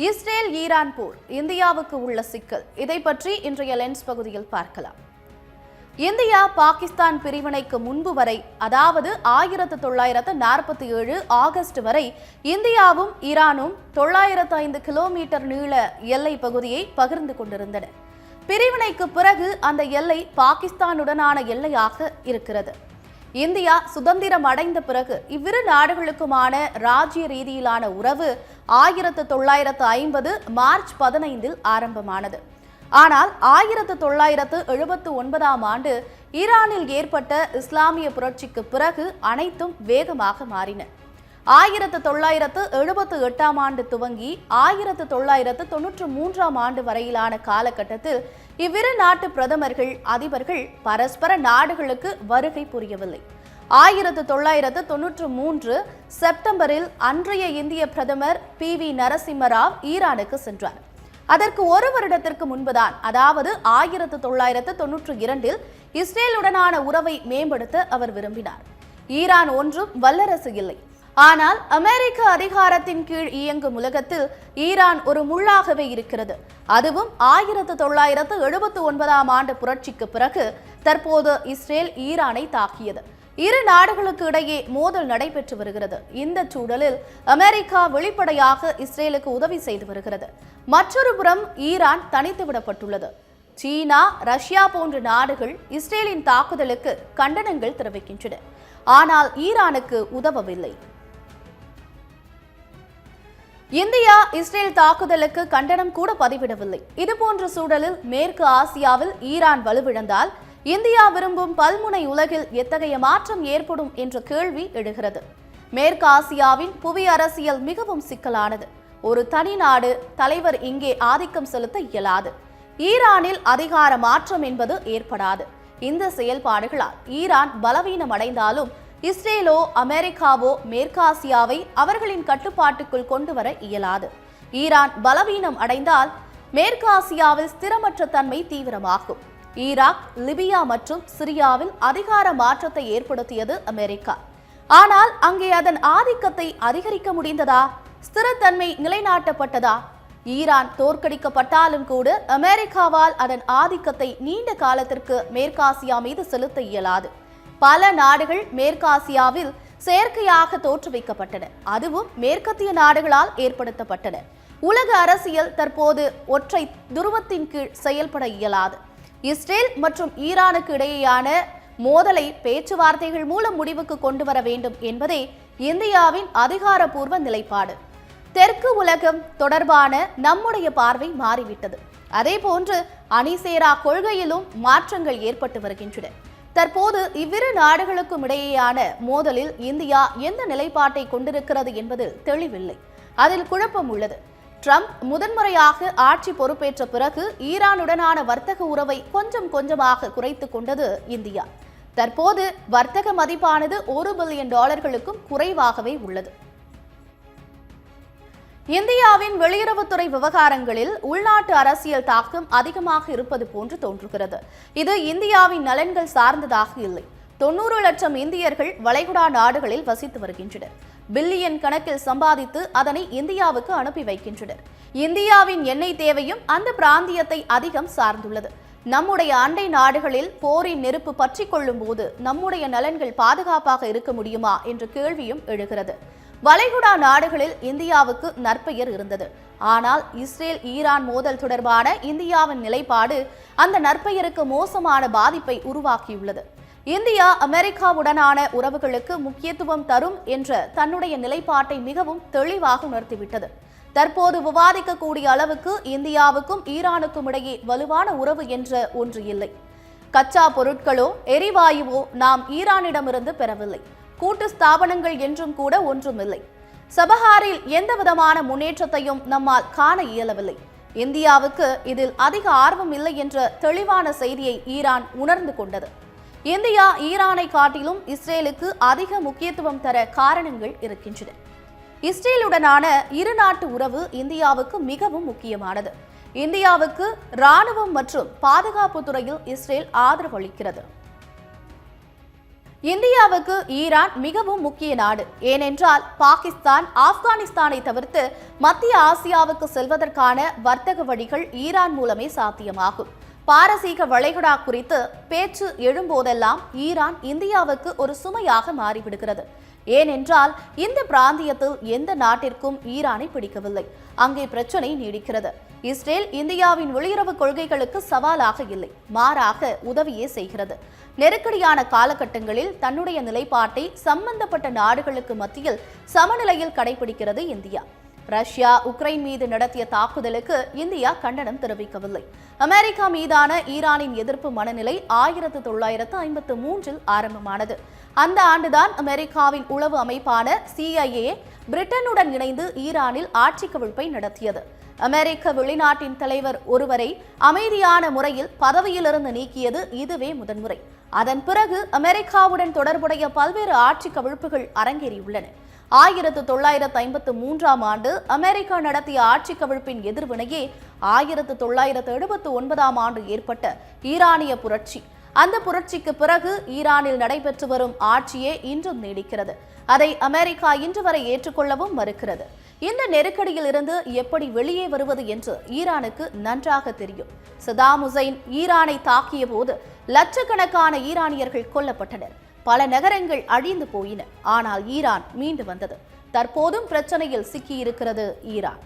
Israel Iran போர் இந்தியாவுக்கு உள்ள சிக்கல், இதை பற்றி இன்றைய லென்ஸ் பகுதியில் பார்க்கலாம். இந்தியா பாகிஸ்தான் பிரிவினைக்கு முன்பு வரை, அதாவது 1947 ஆகஸ்ட் வரை இந்தியாவும் ஈரானும் 905 கிலோமீட்டர் நீள எல்லை பகுதியை பகிர்ந்து கொண்டிருந்தன. பிரிவினைக்கு பிறகு அந்த எல்லை பாகிஸ்தானுடனான எல்லையாக இருக்கிறது. இந்தியா சுதந்திரம் அடைந்த பிறகு இவ்விரு நாடுகளுக்குமான ராஜ்ய ரீதியிலான உறவு 1950 மார்ச் 15 ஆரம்பமானது. ஆனால் 1979 ஆண்டு ஈரானில் ஏற்பட்ட இஸ்லாமிய புரட்சிக்கு பிறகு அனைத்தும் வேகமாக மாறின. 1978 ஆண்டு துவங்கி 1993 ஆண்டு வரையிலான காலகட்டத்தில் இவ்விரு நாட்டு பிரதமர்கள், அதிபர்கள் பரஸ்பர நாடுகளுக்கு வருகை புரியவில்லை. 1993 செப்டம்பரில் அன்றைய இந்திய பிரதமர் PV நரசிம்ம ராவ் ஈரானுக்கு சென்றார். அதற்கு ஒரு வருடத்திற்கு முன்புதான், அதாவது 1992 இஸ்ரேலுடனான உறவை மேம்படுத்த அவர் விரும்பினார். ஈரான் ஒன்றும் வல்லரசு இல்லை. ஆனால் அமெரிக்க அதிகாரத்தின் கீழ் இயங்கும் உலகத்தில் ஈரான் ஒரு முள்ளாகவே இருக்கிறது. அதுவும் 1979 ஆண்டு புரட்சிக்கு பிறகு தற்போது இஸ்ரேல் ஈரானை தாக்கியது. இரு நாடுகளுக்கு இடையே மோதல் நடைபெற்று வருகிறது. இந்த சூழலில் அமெரிக்கா வெளிப்படையாக இஸ்ரேலுக்கு உதவி செய்து வருகிறது. மற்றொரு புறம் ஈரான் தனித்து விடப்பட்டுள்ளது. சீனா, ரஷ்யா போன்ற நாடுகள் இஸ்ரேலின் தாக்குதலுக்கு கண்டனங்கள் தெரிவிக்கின்றன. ஆனால் ஈரானுக்கு உதவவில்லை. இந்தியா இஸ்ரேல் தாக்குதலுக்கு கண்டனம் கூட பதிவிடவில்லை. இதுபோன்ற சூழலில் மேற்கு ஆசியாவில் ஈரான் வலுவிழந்தால் இந்தியா விரும்பும் பல்முனை உலகில் எத்தகைய மாற்றம் ஏற்படும் என்ற கேள்வி எழுகிறது. மேற்கு ஆசியாவின் புவி அரசியல் மிகவும் சிக்கலானது. ஒரு தனி நாடு தலைவர் இங்கே ஆதிக்கம் செலுத்த இயலாது. ஈரானில் அதிகார மாற்றம் என்பது ஏற்படாது. இந்த செயல்பாடுகளால் ஈரான் பலவீனம் அடைந்தாலும் இஸ்ரேலோ அமெரிக்காவோ மேற்காசியாவை அவர்களின் கட்டுப்பாட்டுக்குள் கொண்டு வர இயலாது. ஈரான் பலவீனம் அடைந்தால் மேற்காசியாவில் ஸ்திரமற்ற தன்மை தீவிரமாகும். ஈராக், லிபியா மற்றும் சிரியாவில் அதிகார மாற்றத்தை ஏற்படுத்தியது அமெரிக்கா. ஆனால் அங்கே அதன் ஆதிக்கத்தை அதிகரிக்க முடிந்ததா? ஸ்திரத்தன்மை நிலைநாட்டப்பட்டதா? ஈரான் தோற்கடிக்கப்பட்டாலும் கூட அமெரிக்காவால் அதன் ஆதிக்கத்தை நீண்ட காலத்திற்கு மேற்காசியா மீது செலுத்த இயலாது. பல நாடுகள் மேற்காசியாவில் செயற்கையாக தோற்றுவிக்கப்பட்டன. அதுவும் மேற்கத்திய நாடுகளால் ஏற்படுத்தப்பட்டன. உலக அரசியல் தற்போது ஒற்றை துருவத்தின் கீழ் செயல்பட இயலாது. இஸ்ரேல் மற்றும் ஈரானுக்கு இடையேயான மோதலை பேச்சுவார்த்தைகள் மூலம் முடிவுக்கு கொண்டு வர வேண்டும் என்பதே இந்தியாவின் அதிகாரப்பூர்வ நிலைப்பாடு. தெற்கு உலகம் தொடர்பான நம்முடைய பார்வை மாறிவிட்டது. அதேபோன்று அணிசேரா கொள்கையிலும் மாற்றங்கள் ஏற்பட்டு வருகின்றன. தற்போது இவ்விரு நாடுகளுக்கும் இடையேயான மோதலில் இந்தியா எந்த நிலைப்பாட்டை கொண்டிருக்கிறது என்பதில் தெளிவில்லை. அதில் குழப்பம் உள்ளது. ட்ரம்ப் முதன்முறையாக ஆட்சி பொறுப்பேற்ற பிறகு ஈரானுடனான வர்த்தக உறவை கொஞ்சம் கொஞ்சமாக குறைத்துக் கொண்டது இந்தியா. தற்போது வர்த்தக மதிப்பானது $1 பில்லியன் குறைவாகவே உள்ளது. இந்தியாவின் வெளியுறவுத்துறை விவகாரங்களில் உள்நாட்டு அரசியல் தாக்கம் அதிகமாக இருப்பது போன்று தோன்றுகிறது. இது இந்தியாவின் நலன்கள் சார்ந்ததாக இல்லை. 90 லட்சம் இந்தியர்கள் வளைகுடா நாடுகளில் வசித்து வருகின்றனர். பில்லியன் கணக்கில் சம்பாதித்து அதனை இந்தியாவுக்கு அனுப்பி வைக்கின்றனர். இந்தியாவின் எண்ணெய் தேவையும் அந்த பிராந்தியத்தை அதிகம் சார்ந்துள்ளது. நம்முடைய அண்டை நாடுகளில் போரின் நெருப்பு பற்றி கொள்ளும் போது நம்முடைய நலன்கள் பாதுகாப்பாக இருக்க முடியுமா என்ற கேள்வியும் எழுகிறது. வளைகுடா நாடுகளில் இந்தியாவுக்கு நற்பெயர் இருந்தது. ஆனால் இஸ்ரேல் ஈரான் மோதல் தொடர்பான இந்தியாவின் நிலைப்பாடு அந்த நற்பெயருக்கு மோசமான பாதிப்பை உருவாக்கியுள்ளது. இந்தியா அமெரிக்காவுடனான உறவுகளுக்கு முக்கியத்துவம் தரும் என்ற தன்னுடைய நிலைப்பாட்டை மிகவும் தெளிவாக உணர்த்திவிட்டது. தற்போது விவாதிக்கக்கூடிய அளவுக்கு இந்தியாவுக்கும் ஈரானுக்கும் இடையே வலுவான உறவு என்ற ஒன்று இல்லை. கச்சா பொருட்களோ எரிவாயுவோ நாம் ஈரானிடமிருந்து பெறவில்லை. கூட்டு ஸ்தாபனங்கள் என்றும் கூட ஒன்றுமில்லை. சபஹாரில் எந்த விதமான முன்னேற்றத்தையும் நம்மால் காண இயலவில்லை. இந்தியாவுக்கு இதில் அதிக ஆர்வம் இல்லை என்ற தெளிவான செய்தியை ஈரான் உணர்ந்து கொண்டது. இந்தியா ஈரானை காட்டிலும் இஸ்ரேலுக்கு அதிக முக்கியத்துவம் தர காரணங்கள் இருக்கின்றன. இஸ்ரேலுடனான இரு நாட்டு உறவு இந்தியாவுக்கு மிகவும் முக்கியமானது. இந்தியாவுக்கு இராணுவம் மற்றும் பாதுகாப்பு துறையில் இஸ்ரேல் ஆதரவு அளிக்கிறது. இந்தியாவுக்கு ஈரான் மிகவும் முக்கிய நாடு. ஏனென்றால் பாகிஸ்தான், ஆப்கானிஸ்தானை தவிர்த்து மத்திய ஆசியாவுக்கு செல்வதற்கான வர்த்தக வழிகள் ஈரான் மூலமே சாத்தியமாகும். பாரசீக வளைகுடா குறித்து பேச்சு எழும்போதெல்லாம் ஈரான் இந்தியாவுக்கு ஒரு சுமையாக மாறிவிடுகிறது. ஏனென்றால் இந்த பிராந்தியத்தில் எந்த நாட்டிற்கும் ஈரானை பிடிக்கவில்லை. அங்கே பிரச்சனை நீடிக்கிறது. இஸ்ரேல் இந்தியாவின் வெளியுறவு கொள்கைகளுக்கு சவாலாக இல்லை, மாறாக உதவியே செய்கிறது. நெருக்கடியான காலகட்டங்களில் தன்னுடைய நிலைப்பாட்டை சம்பந்தப்பட்ட நாடுகளுக்கு மத்தியில் சமநிலையில் கடைபிடிக்கிறது இந்தியா. ரஷ்யா உக்ரைன் மீது நடத்திய தாக்குதலுக்கு இந்தியா கண்டனம் தெரிவிக்கவில்லை. அமெரிக்கா மீதான ஈரானின் எதிர்ப்பு மனநிலை 1953 ஆரம்பமானது. அந்த ஆண்டுதான் அமெரிக்காவின் உளவு அமைப்பான CIA பிரிட்டனுடன் இணைந்து ஈரானில் ஆட்சி கவிழ்ப்பை நடத்தியது. அமெரிக்க வெளிநாட்டின் தலைவர் ஒருவரை அமைதியான முறையில் பதவியிலிருந்து நீக்கியது இதுவே முதன்முறை. அதன் பிறகு அமெரிக்காவுடன் தொடர்புடைய பல்வேறு ஆட்சி கவிழ்ப்புகள் அரங்கேறியுள்ளன. 1953 ஆண்டு அமெரிக்கா நடத்திய ஆட்சி கவிழ்ப்பின் எதிர்வினையே 1979 ஆண்டு ஏற்பட்ட ஈரானிய புரட்சி. அந்த புரட்சிக்கு பிறகு ஈரானில் நடைபெற்று வரும் ஆட்சியே இன்றும் நீடிக்கிறது. அதை அமெரிக்கா இன்று வரை ஏற்றுக்கொள்ளவும் மறுக்கிறது. இந்த நெருக்கடியில் இருந்து எப்படி வெளியே வருவது என்று ஈரானுக்கு நன்றாக தெரியும். சதாம் ஹுசைன் ஈரானை தாக்கிய போது லட்சக்கணக்கான ஈரானியர்கள் கொல்லப்பட்டனர். பல நகரங்கள் அழிந்து போயின. ஆனால் ஈரான் மீண்டு வந்தது. தற்போதும் பிரச்சனையில் சிக்கியிருக்கிறது ஈரான்.